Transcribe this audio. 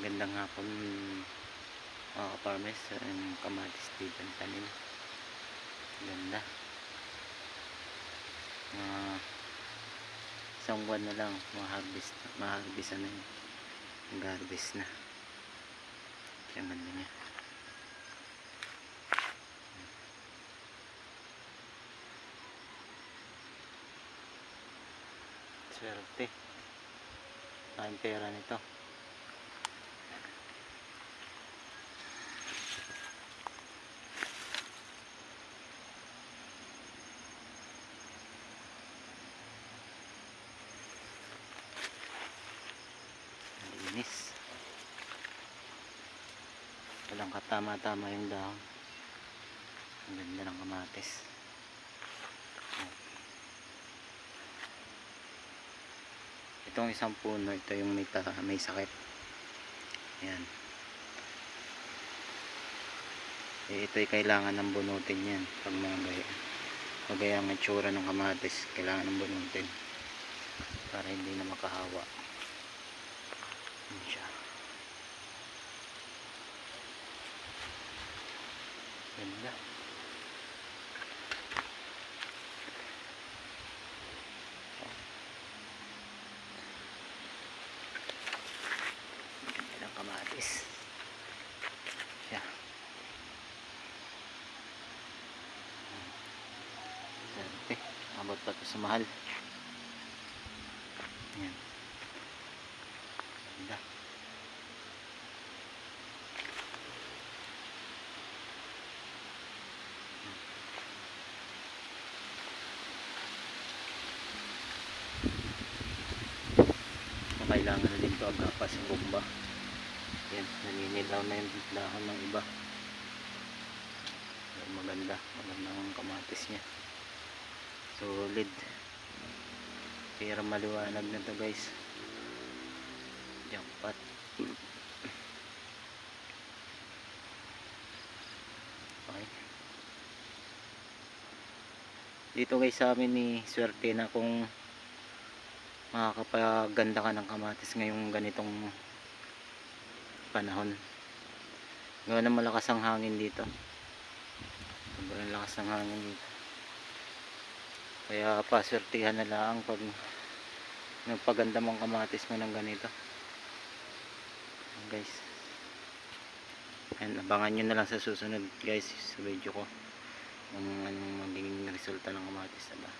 Magandang hapon mga ka-farmers. Ang kamatis dito ang tanim. Ganda. Isang buwan na lang ma-harvest na yun. Mag-harvest na. Kaya ganda niya. Swerte. Ang pera nito. Linis. Walang katama-tama yung dahon. Ang ganda ng kamatis. Itong isang puno, ito yung may sakit. Ayan. Ito'y kailangan ng bunutin yan. Pag magaya ang itsura ng kamatis, kailangan ng bunutin para hindi na makahawa. Ayan siya. Ganda. Ganda ng kamatis. Siya. Sante. Abot pa ito sa mahal. Ayan. Ganda. Kailangan na din ito agapas sa bomba. Yan, naninilaw na yung dahon ng iba. Maganda ang kamatis niya, solid, pero maliwanag na to guys. Jackpot. Okay. Dito guys sa amin ni swerte na kung makakapaganda ka ng kamatis ngayong ganitong panahon. Gawa na malakas ang hangin dito. Sobrang lakas ng hangin dito. Kaya paswertihan na lang pag nagpaganda mong kamatis mo ng ganito. Guys. Ayan, abangan nyo na lang sa susunod guys sa video ko kung anong magiging resulta ng kamatis na ba.